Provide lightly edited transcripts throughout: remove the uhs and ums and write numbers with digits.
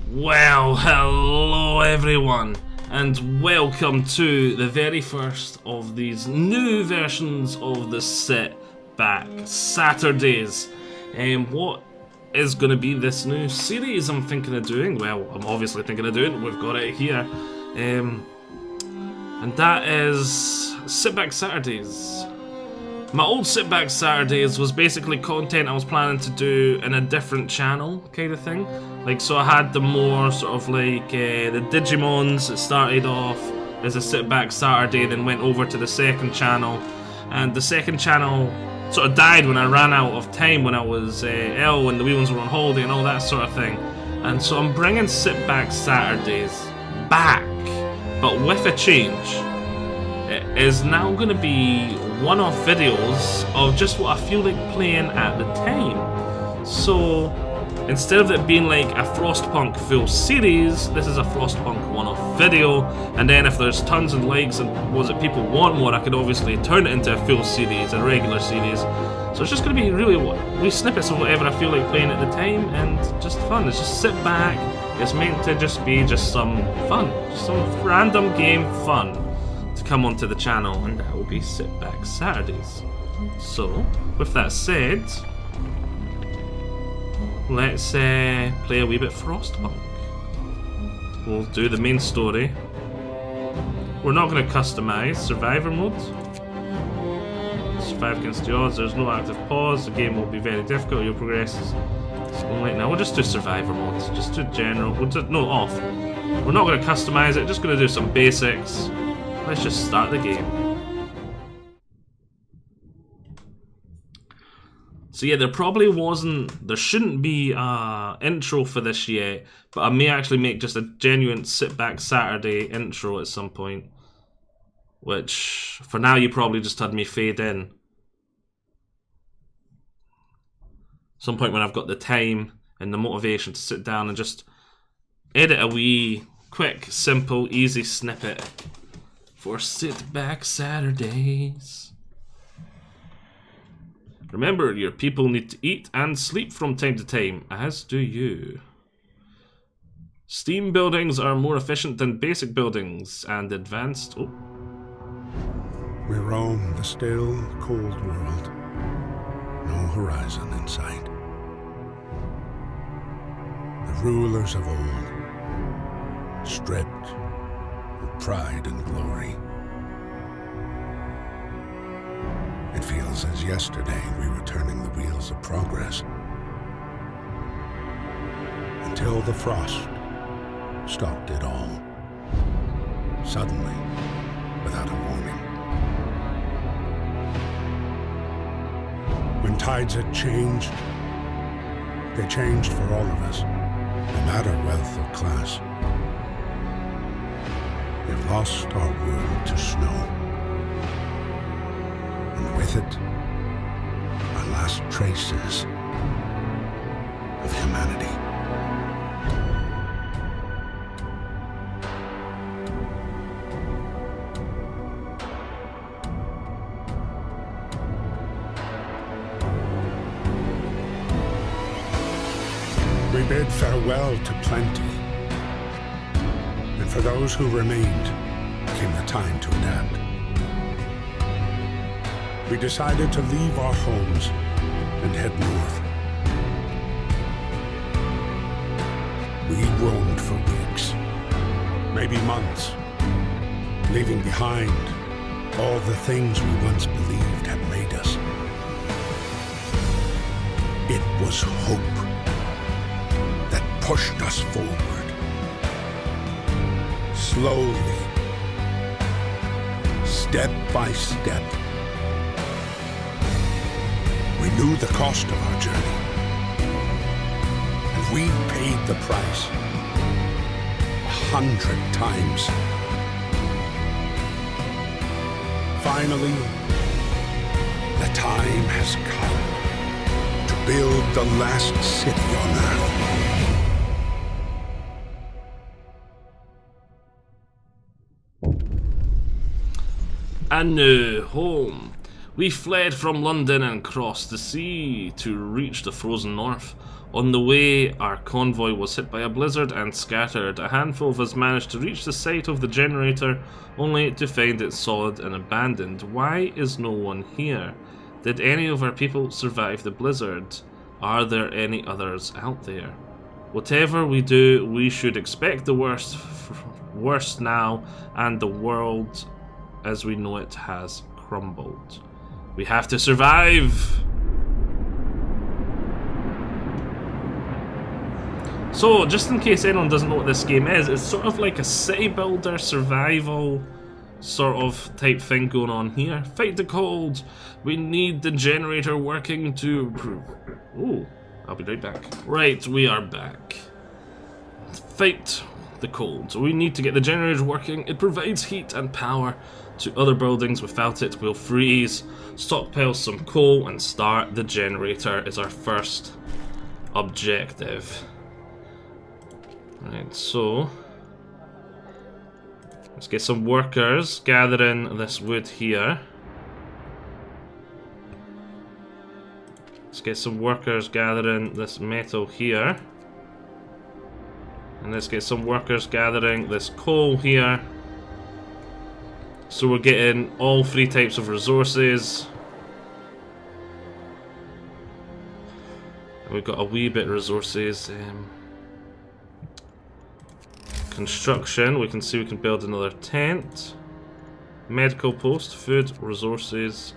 Well, hello everyone, and welcome to the very first of these new versions of the Sitback Saturdays. What is going to be this new series I'm thinking of doing? Well, I'm obviously thinking of doing it, we've got it here. And that is Sitback Saturdays. My old Sitback Saturdays was basically content I was planning to do in a different channel kind of thing. Like, so I had the more sort of like the Digimons. It started off as a Sitback Saturday, then went over to the second channel, and the second channel sort of died when I ran out of time, when I was ill, when the wee ones were on holiday and all that sort of thing. And so I'm bringing Sitback Saturdays back, but with a change. It is now going to be one-off videos of just what I feel like playing at the time. So instead of it being like a Frostpunk full series, this is a Frostpunk one-off video, and then if there's tons of likes and people want more, I could obviously turn it into a full series, a regular series. So it's just going to be really wee snippets of whatever I feel like playing at the time, and just fun. It's just sit back. It's meant to just be some fun, just some random game fun to come onto the channel, and that will be Sitback Saturdays. So with that said, let's play a wee bit Frostpunk. We'll do the main story. We're not going to customize survivor mode. Survive against the odds. There's no active pause. The game will be very difficult. Your progress is slowly. Now we'll just do survivor mode. Just do general. We'll do, no, off. We're not going to customize it. Just going to do some basics. Let's just start the game. So yeah, there shouldn't be an intro for this yet, but I may actually make just a genuine Sitback Saturday intro at some point. Which, for now, you probably just had me fade in. Some point when I've got the time and the motivation to sit down and just edit a wee, quick, simple, easy snippet for Sitback Saturdays. Remember, your people need to eat and sleep from time to time, as do you. Steam buildings are more efficient than basic buildings, and advanced... Oh. We roam the still, cold world. No horizon in sight. The rulers of old, stripped of pride and glory. It feels as yesterday we were turning the wheels of progress. Until the frost stopped it all. Suddenly, without a warning. When tides had changed, they changed for all of us, no matter wealth or class. We've lost our world to snow. And with it, our last traces of humanity. We bid farewell to plenty, and for those who remained came the time to adapt. We decided to leave our homes and head north. We roamed for weeks, maybe months, leaving behind all the things we once believed had made us. It was hope that pushed us forward. Slowly, step by step. We knew the cost of our journey, and we paid the price 100 times. Finally, the time has come to build the last city on Earth. A new home. We fled from London and crossed the sea to reach the frozen north. On the way, our convoy was hit by a blizzard and scattered. A handful of us managed to reach the site of the generator, only to find it solid and abandoned. Why is no one here? Did any of our people survive the blizzard? Are there any others out there? Whatever we do, we should expect the worst now, and the world as we know it has crumbled. We have to survive! So, just in case anyone doesn't know what this game is, it's sort of like a city builder survival sort of type thing going on here. Fight the cold! We need the generator working to improve. Ooh, I'll be right back. Right, we are back. Fight the cold. We need to get the generator working. It provides heat and power to other buildings. Without it, we'll freeze. Stockpile some coal and start the generator is our first objective. Right, so let's get some workers gathering this wood here. Let's get some workers gathering this metal here. And let's get some workers gathering this coal here. So we're getting all three types of resources. And we've got a wee bit of resources. Construction, we can see we can build another tent. Medical post, food, resources.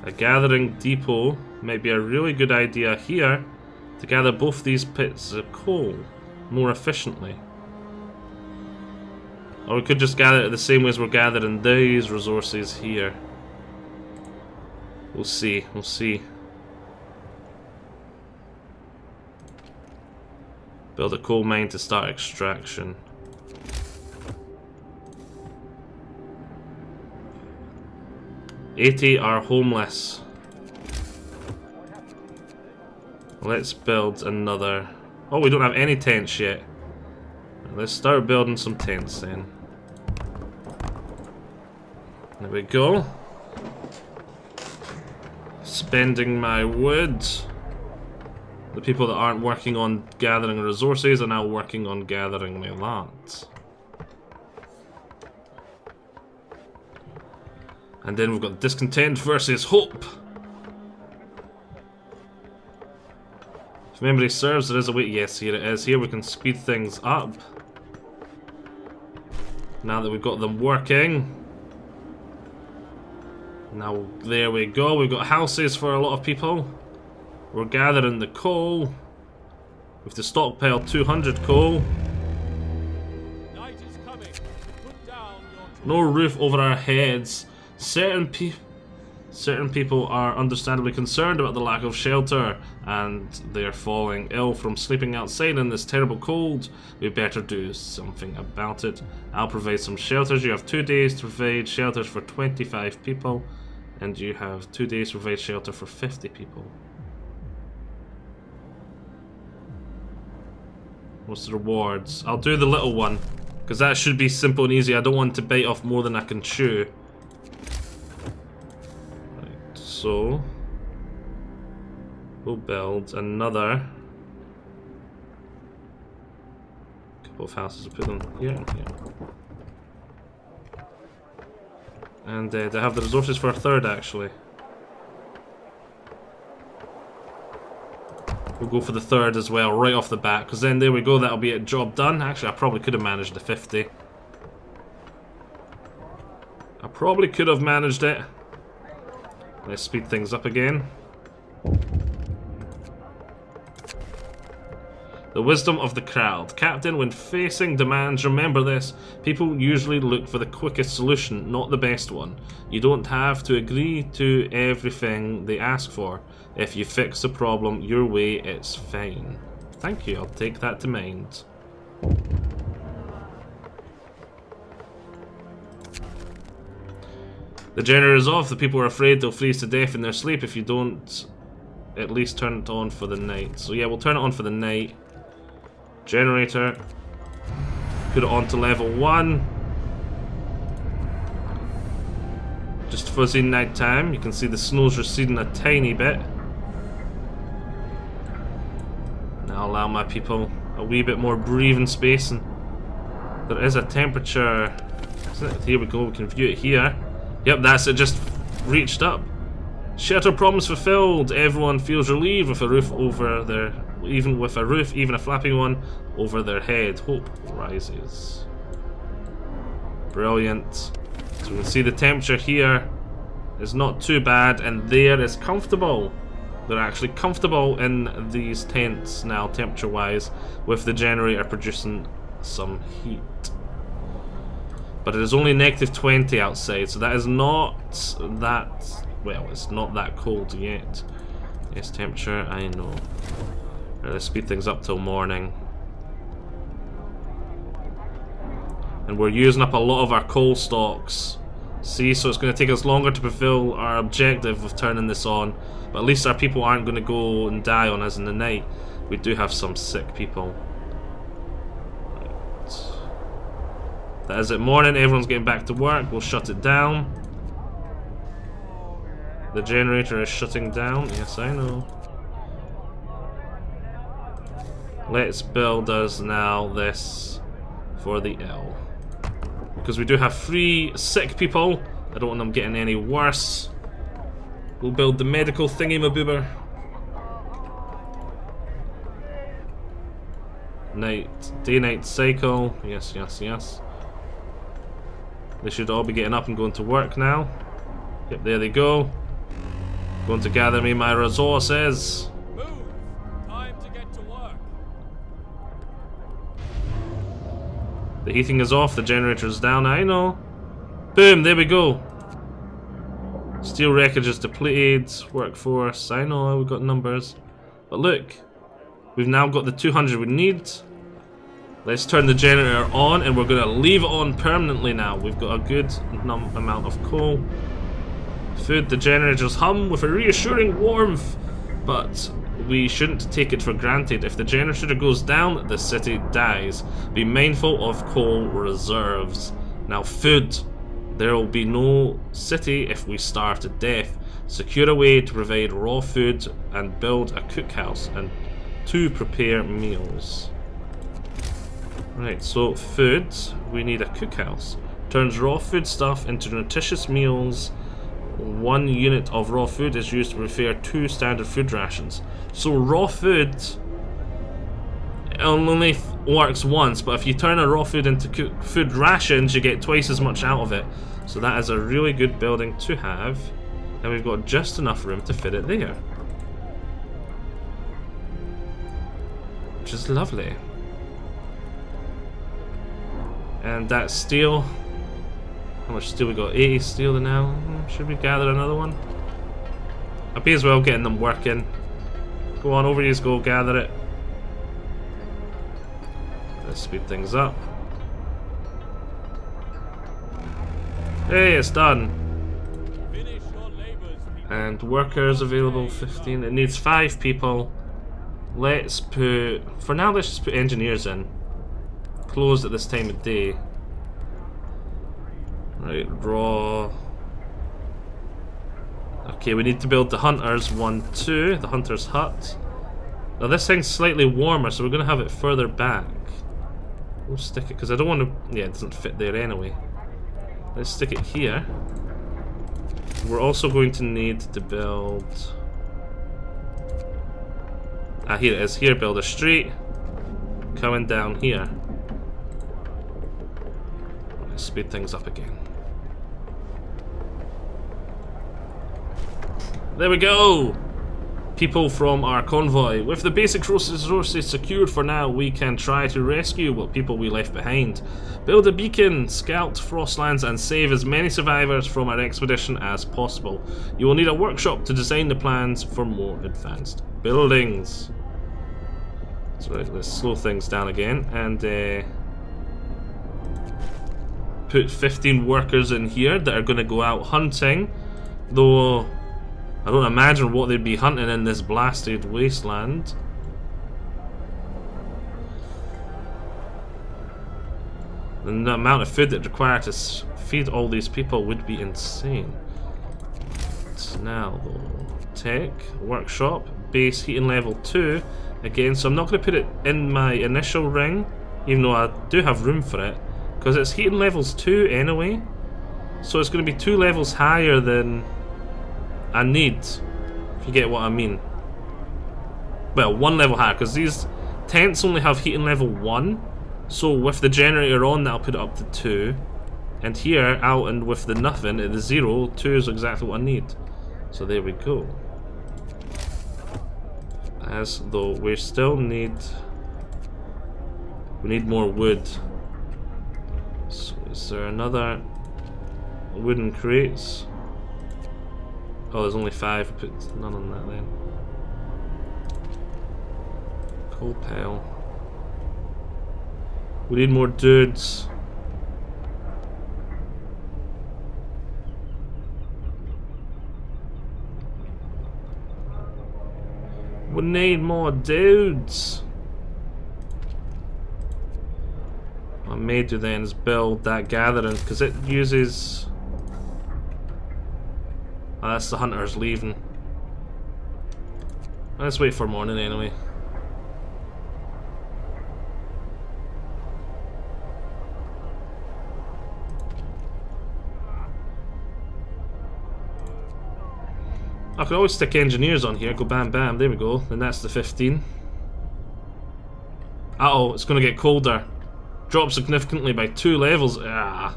A gathering depot might be a really good idea here to gather both these pits of coal more efficiently. Or we could just gather it the same way as we're gathering these resources here. We'll see, we'll see. Build a coal mine to start extraction. $80 are homeless. Let's build another. Oh, we don't have any tents yet. Let's start building some tents then. There we go. Spending my wood. The people that aren't working on gathering resources are now working on gathering my land. And then we've got discontent versus hope. If memory serves, there is a way. Yes, here it is. Here we can speed things up. Now that we've got them working. Now, there we go. We've got houses for a lot of people. We're gathering the coal. We have to stockpile 200 coal. Night is coming. Put down your No roof over our heads. Certain people are understandably concerned about the lack of shelter, and they're falling ill from sleeping outside in this terrible cold. We better do something about it. I'll provide some shelters. You have 2 days to provide shelters for 25 people, and you have 2 days to provide shelter for 50 people. What's the rewards? I'll do the little one, because that should be simple and easy. I don't want to bite off more than I can chew. So, we'll build another couple of houses to put them here and here. And they have the resources for a third, actually. We'll go for the third as well, right off the bat, because then there we go, that'll be a job done. Actually, I probably could have managed the 50. I probably could have managed it. Let's speed things up again. The wisdom of the crowd. Captain, when facing demands, remember this. People usually look for the quickest solution, not the best one. You don't have to agree to everything they ask for. If you fix the problem your way, it's fine. Thank you, I'll take that to mind. The generator is off. The people are afraid they'll freeze to death in their sleep if you don't at least turn it on for the night. So yeah, we'll turn it on for the night. Generator. Put it on to level 1. Just fuzzy night time. You can see the snow's receding a tiny bit. Now I'll allow my people a wee bit more breathing space, and there is a temperature. Here we go, we can view it here. Yep, that's it, just reached up. Shelter promise fulfilled. Everyone feels relieved with a roof over their, even with a roof, even a flapping one over their head. Hope rises. Brilliant. So we can see the temperature here is not too bad, and there is comfortable. They're actually comfortable in these tents now, temperature-wise, with the generator producing some heat. But it is only -20 outside, so that is not that, well, it's not that cold yet. Yes, temperature, I know. Right, let's speed things up till morning. And we're using up a lot of our coal stocks. See, so it's going to take us longer to fulfill our objective of turning this on. But at least our people aren't going to go and die on us in the night. We do have some sick people. Right. That is it, morning. Everyone's getting back to work. We'll shut it down. The generator is shutting down. Yes, I know. Let's build us now this for the L. Because we do have 3 sick people. I don't want them getting any worse. We'll build the medical thingy-maboober. Day-night cycle. Yes, yes, yes. They should all be getting up and going to work now. Yep, there they go. Going to gather me my resources. Move! Time to get to work. The heating is off, the generator's down, I know. Boom, there we go. Steel wreckage is depleted, workforce, I know, we've got numbers. But look, we've now got the 200 we need. Let's turn the generator on, and we're going to leave it on permanently now. We've got a good amount of coal. Food, the generators hum with a reassuring warmth, but we shouldn't take it for granted. If the generator goes down, the city dies. Be mindful of coal reserves. Now food. There will be no city if we starve to death. Secure a way to provide raw food and build a cookhouse and to prepare meals. Right, so food. We need a cookhouse. Turns raw food stuff into nutritious meals. 1 unit of raw food is used to prepare 2 standard food rations. So raw food only works once, but if you turn a raw food into food rations, you get twice as much out of it. So that is a really good building to have, and we've got just enough room to fit it there, which is lovely. And that steel, how much steel we got? 80 steel now. Should we gather another one? I may as well getting them working. Go on, over you go, gather it. Let's speed things up. Hey, it's done. Finish your labors, people. And workers available 15. It needs 5 people. Let's put, for now, let's just put engineers in. Closed at this time of day. Right, raw. Okay, we need to build the hunters 1, 2, the hunter's hut. Now this thing's slightly warmer, so we're going to have it further back. We'll stick it, because I don't want to, yeah, it doesn't fit there anyway. Let's stick it here. We're also going to need to build, here it is, here, build a street coming down here. Let's speed things up again. There we go! People from our convoy. With the basic resources secured for now, we can try to rescue what people we left behind. Build a beacon, scout Frostlands, and save as many survivors from our expedition as possible. You will need a workshop to design the plans for more advanced buildings. So let's slow things down again and put 15 workers in here that are going to go out hunting, though I don't imagine what they'd be hunting in this blasted wasteland. And the amount of food that's required to feed all these people would be insane. Now though, tech, workshop, base heating level 2, again, so I'm not going to put it in my initial ring, even though I do have room for it, because it's heating levels 2 anyway, so it's going to be 2 levels higher than I need, if you get what I mean. Well, 1 level higher, because these tents only have heating level 1, so with the generator on, that'll put it up to 2, and here, out and with the nothing at the 0, 2 is exactly what I need. So there we go. As though we still need... we need more wood. So is there another wooden crates? Oh, there's only 5. Put none on that then. Coal pile. We need more dudes. We need more dudes. What I may do then is build that gathering, because it uses... oh, that's the hunters leaving. Let's wait for morning anyway. I could always stick engineers on here, go bam bam, there we go, and that's the 15. Uh-oh, it's gonna get colder. Drop significantly by 2 levels. Ah.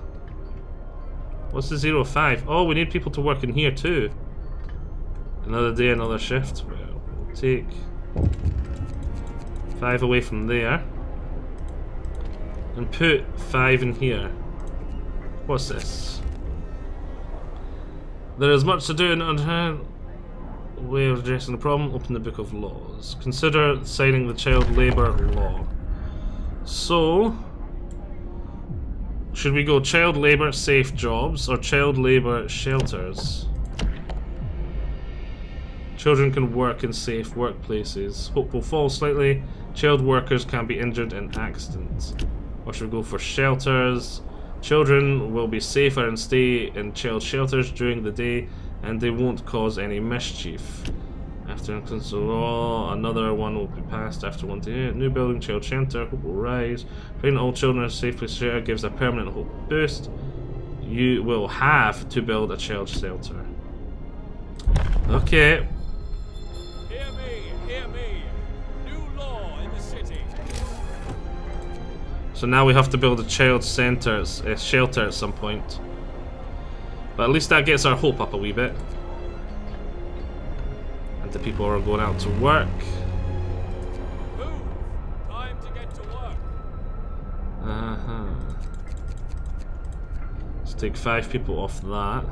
What's the 0.5? Oh, we need people to work in here too. Another day, another shift. Well, we'll take 5 away from there. And put 5 in here. What's this? There is much to do in way of addressing the problem. Open the book of laws. Consider signing the child labour law. So, should we go child labour safe jobs or child labour shelters? Children can work in safe workplaces. Hope will fall slightly. Child workers can be injured in accidents. Or should we go for shelters? Children will be safer and stay in child shelters during the day, and they won't cause any mischief. After instance of law, another one will be passed after 1 day. New building, child shelter, hope will rise. Training all children in a safe place to share gives a permanent hope boost. You will have to build a child shelter. Okay. Hear me, hear me. New law in the city. So now we have to build a child shelter at some point. But at least that gets our hope up a wee bit. And the people are going out to work. Move. Time to get to work. Let's take 5 people off that.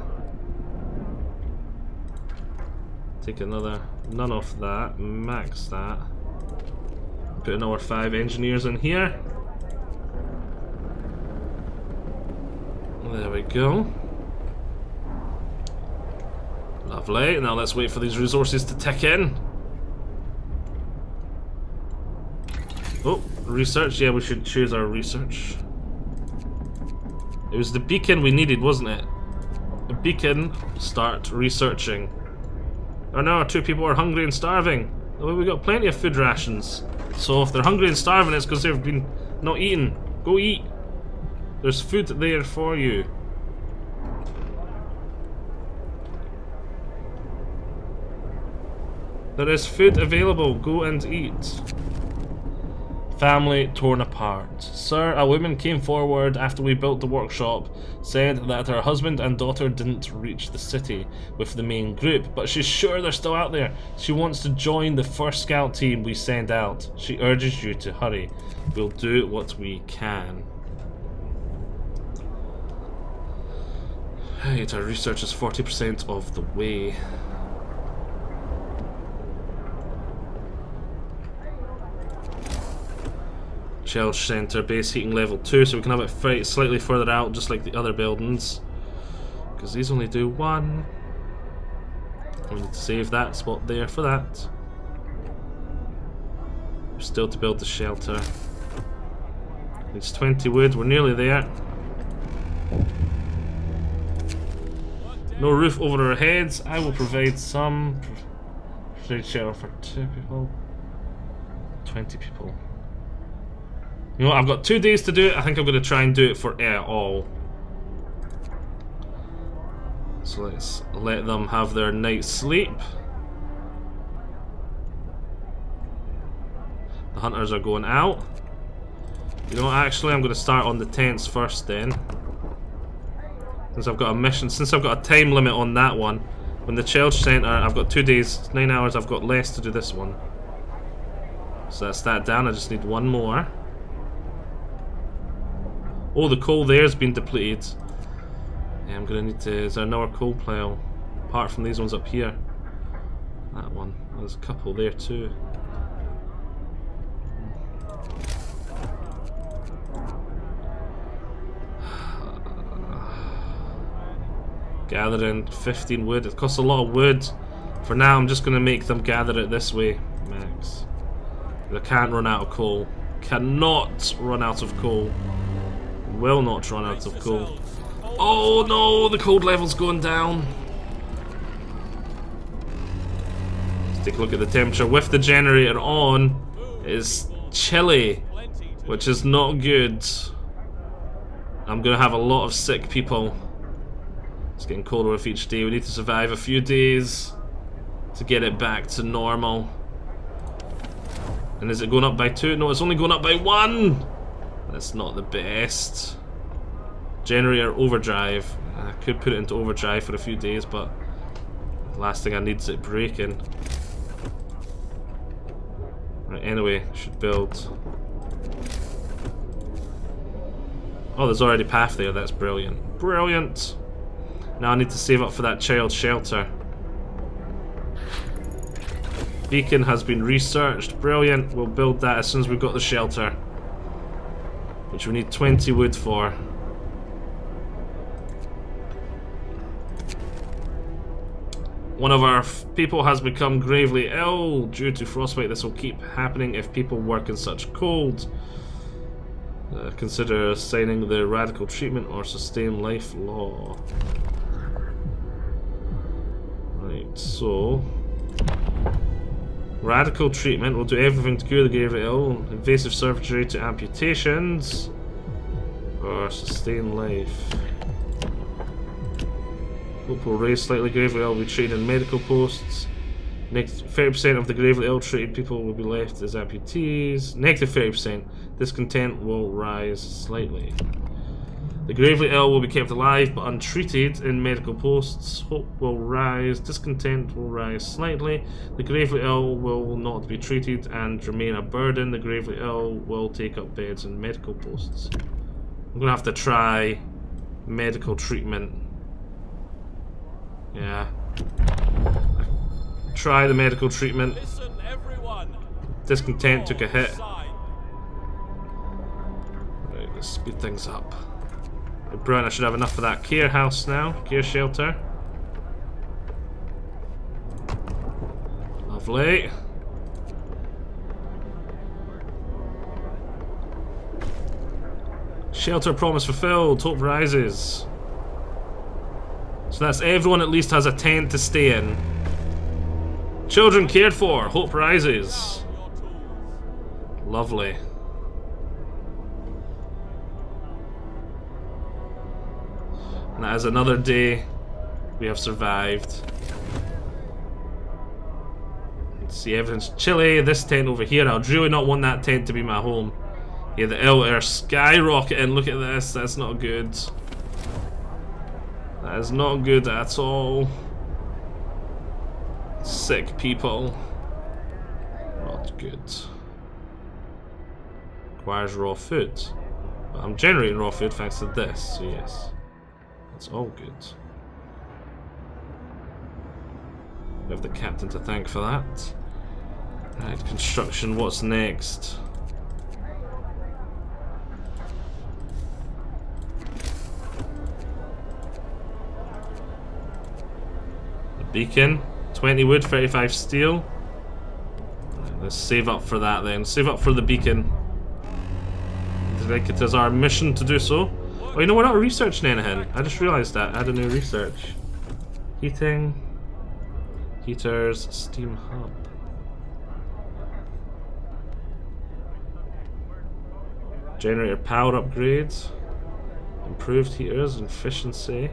Take another none off that. Max that. Put another 5 engineers in here. There we go. Lovely. Now let's wait for these resources to tick in. Oh, research. Yeah, we should choose our research. It was the beacon we needed, wasn't it? The beacon. Start researching. Oh no, 2 people are hungry and starving. Oh, we got plenty of food rations. So if they're hungry and starving, it's because they've been not eating. Go eat. There's food there for you. There is food available. Go and eat. Family torn apart. Sir, a woman came forward after we built the workshop, said that her husband and daughter didn't reach the city with the main group, but she's sure they're still out there. She wants to join the first scout team we send out. She urges you to hurry. We'll do what we can. Right, our research is 40% of the way. Child Center, base heating level 2, so we can have it slightly further out, just like the other buildings. Because these only do 1. We need to save that spot there for that. We're still to build the shelter. Needs 20 wood, we're nearly there. No roof over our heads. I will provide some. Provide shelter for 2 people. 20 people. You know what, I've got 2 days to do it. I think I'm going to try and do it for all. So let's let them have their night's sleep. The hunters are going out. You know what, actually I'm going to start on the tents first then. Since I've got a mission, since I've got a time limit on that one. When the Church Center, I've got 2 days, 9 hours, I've got less to do this one. So that's that down, I just need one more. Oh, the coal there's been depleted. Yeah, I'm gonna need to, is there another coal pile? Apart from these ones up here. That one, there's a couple there too. Gathering 15 wood. It costs a lot of wood. For now, I'm just going to make them gather it this way, max. I can't run out of coal. Cannot run out of coal. Will not run out of coal. Oh no, the cold level's going down. Let's take a look at the temperature. With the generator on, it's chilly, which is not good. I'm going to have a lot of sick people. It's getting colder with each day. We need to survive a few days to get it back to normal. And is it going up by 2? No, it's only going up by 1! That's not the best. Generator overdrive. I could put it into overdrive for a few days, but the last thing I need is it breaking. Right, anyway, should build. Oh, there's already path there. That's brilliant. Brilliant! Now I need to save up for that child shelter. Beacon has been researched. Brilliant. We'll build that as soon as we've got the shelter. Which we need 20 wood for. One of our people has become gravely ill due to frostbite. This will keep happening if people work in such cold. Consider signing the radical treatment or sustain life law. Right, so radical treatment will do everything to cure the gravely ill. Invasive surgery to amputations. Or sustain life. Hope will raise slightly. Gravely ill will be treated in medical posts. 30% of the gravely ill treated people will be left as amputees. Negative 30%. Discontent will rise slightly. The gravely ill will be kept alive but untreated in medical posts. Hope will rise. Discontent will rise slightly. The gravely ill will not be treated and remain a burden. The gravely ill will take up beds in medical posts. I'm gonna have to try medical treatment. Yeah. Try the medical treatment. Listen, everyone. Discontent took a hit. Right, let's speed things up. Brilliant, I should have enough for that care house now. Care shelter. Lovely. Shelter promise fulfilled. Hope rises. So that's everyone at least has a tent to stay in. Children cared for. Hope rises. Lovely. And that is another day we have survived. Let's see, everything's chilly. This tent over here, I'd really not want that tent to be my home. Yeah, the ill air skyrocketing. Look at this. That's not good. That is not good at all. Sick people. Not good. Requires raw food. But I'm generating raw food thanks to this, so yes. It's all good. We have the captain to thank for that. Right, construction, what's next? The beacon, 20 wood, 35 steel. Right, let's save up for that then. Save up for the beacon. Like it is our mission to do so. Oh, you know, we're not researching anything. I just realised that. Add a new research. Heating. Heaters. Steam hub. Generator power upgrades. Improved heaters and efficiency.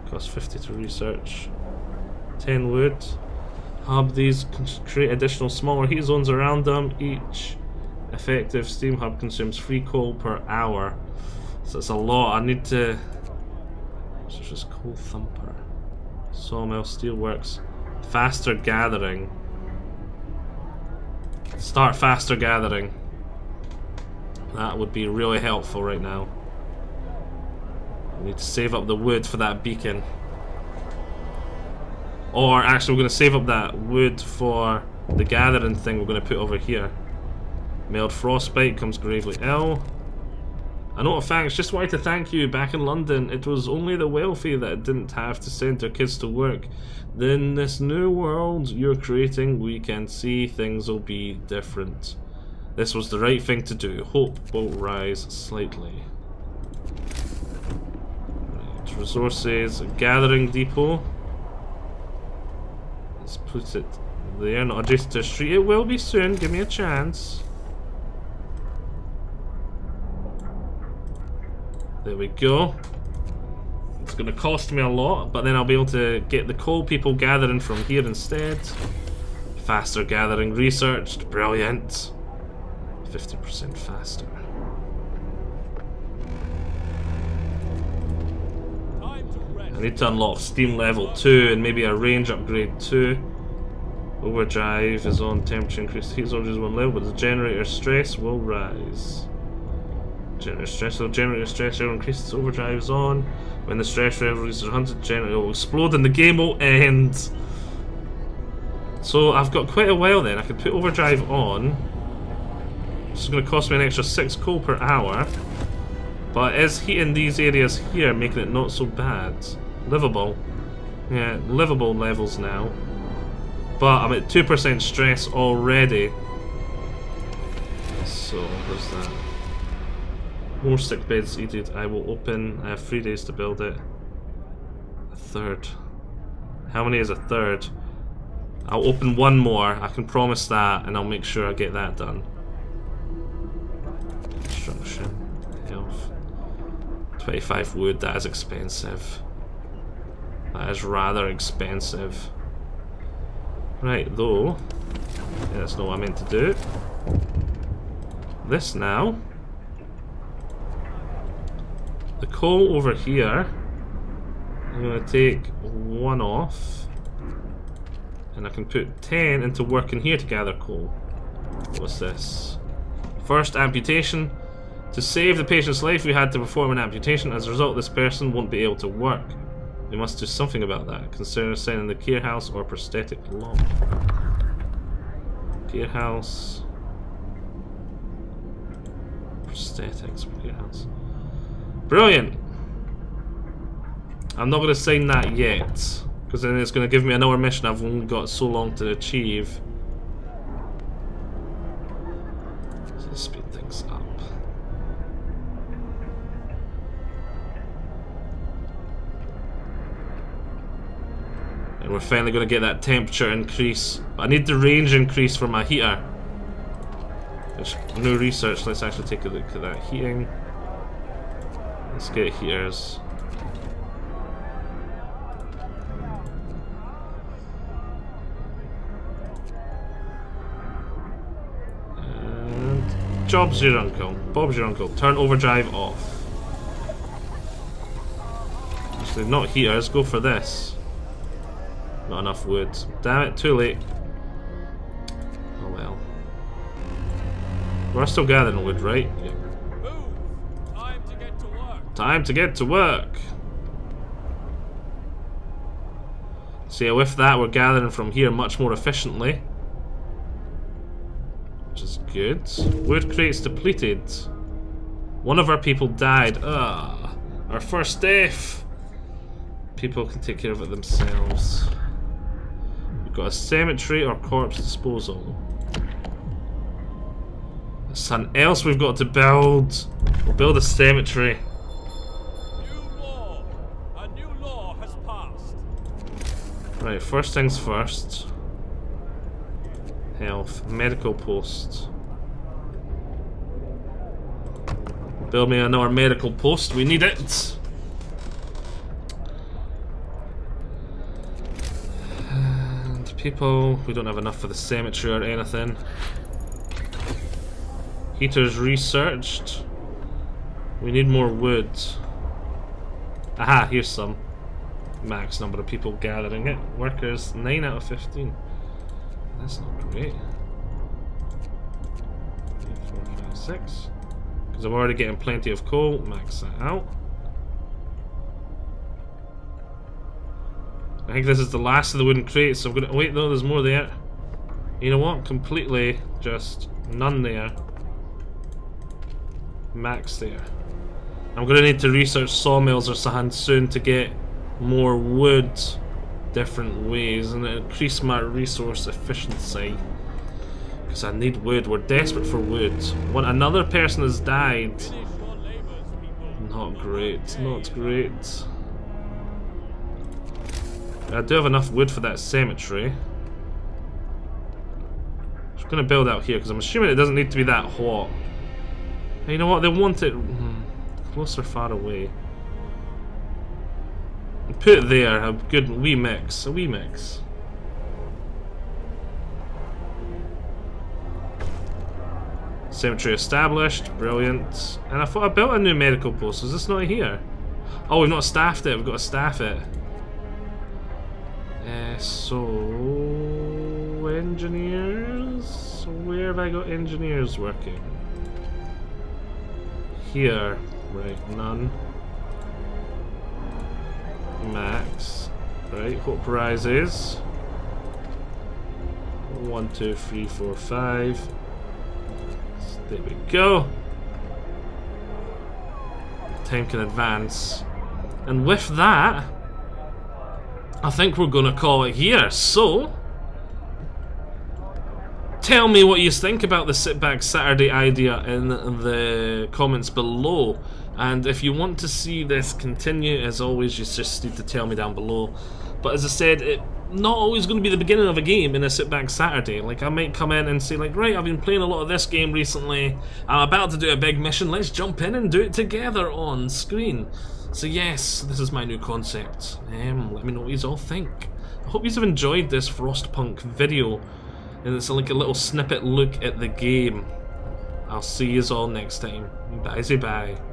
Cost 50 to research. 10 wood. Hub, these create additional smaller heat zones around them. Each effective steam hub consumes 3 coal per hour. So it's a lot. I need to... So it's just coal thumper. Sawmill, steelworks. Faster gathering. Start faster gathering. That would be really helpful right now. We need to save up the wood for that beacon. Or actually we're going to save up that wood for the gathering thing we're going to put over here. Mailed Frostpunk comes gravely ill. A note of thanks, just wanted to thank you back in London. It was only the wealthy that didn't have to send their kids to work. In this new world you're creating, we can see things will be different. This was the right thing to do. Hope will rise slightly. Right, resources, gathering depot. Let's put it there, not adjacent to a street. It will be soon, give me a chance. There we go. It's going to cost me a lot, but then I'll be able to get the coal people gathering from here instead. Faster gathering researched. Brilliant. 50% faster. I need to unlock steam level 2 and maybe a range upgrade 2. Overdrive is on, temperature increase, heat zone is 1 level, but the generator stress will rise. Generator stress level increases, overdrive is on. When the stress level reaches 100, generator will explode and the game will end. So I've got quite a while then. I could put overdrive on. This is going to cost me an extra 6 coal per hour. But it is heating these areas here, making it not so bad. Livable. Yeah, livable levels now. But I'm at 2% stress already. So, there's that. More sick beds needed. I will open. I have 3 days to build it. A third. How many is a third? I'll open 1 more. I can promise that, and I'll make sure I get that done. Construction. Health. 25 wood. That is expensive. That is rather expensive. Right, though. Yeah, that's not what I meant to do. This now. The coal over here, I'm going to take 1 off, and I can put 10 into working here to gather coal. What's this? First amputation. To save the patient's life, we had to perform an amputation. As a result, this person won't be able to work. We must do something about that. Consider sending the care house or prosthetic log. Care house. Prosthetics, care house. Brilliant! I'm not going to sign that yet, because then it's going to give me another mission I've only got so long to achieve. So let's speed things up. And we're finally going to get that temperature increase. But I need the range increase for my heater. There's no research, let's actually take a look at that heating. Let's get heaters. And Job's your uncle. Bob's your uncle. Turn overdrive off. Actually, not heaters, go for this. Not enough wood. Damn it, too late. Oh well. We're still gathering wood, right? Yep. Time to get to work. See, with that, we're gathering from here much more efficiently, which is good. Wood crates depleted. 1 of our people died. Ah, our first death. People can take care of it themselves. We've got a cemetery or corpse disposal. There's something else we've got to build. We'll build a cemetery. Right, first things first. Health. Medical post. Build me another medical post. We need it. And people. We don't have enough for the cemetery or anything. Heaters researched. We need more wood. Aha, here's some. Max number of people gathering it. Workers, 9 out of 15. That's not great. 3, 4, 5, 6. Because I'm already getting plenty of coal. Max that out. I think this is the last of the wooden crates, so I'm gonna wait. No, there's more there. You know what? Completely just none there. Max there. I'm gonna need to research sawmills or something soon to get more wood different ways and increase my resource efficiency. Because I need wood. We're desperate for wood. When another person has died. Not great. Not great. I do have enough wood for that cemetery. I'm just gonna build out here because I'm assuming it doesn't need to be that hot. You know what? They want it closer, far away. Put it there. A good wee mix. A wee mix. Cemetery established. Brilliant. And I thought I built a new medical post. Is this not here? Oh, we've not staffed it. We've got to staff it. So engineers. Where have I got engineers working? Here. Right, none. Max. Right, hope rises. 1, 2, 3, 4, 5. There we go. Time can advance. And with that, I think we're gonna call it here. So, tell me what you think about the Sitback Saturday idea in the comments below. And if you want to see this continue, as always, you just need to tell me down below. But as I said, it's not always going to be the beginning of a game in a Sitback Saturday. Like, I might come in and say, like, right, I've been playing a lot of this game recently. I'm about to do a big mission. Let's jump in and do it together on screen. So yes, this is my new concept. Let me know what you all think. I hope you have enjoyed this Frostpunk video. And it's like a little snippet look at the game. I'll see you all next time. Bye-bye.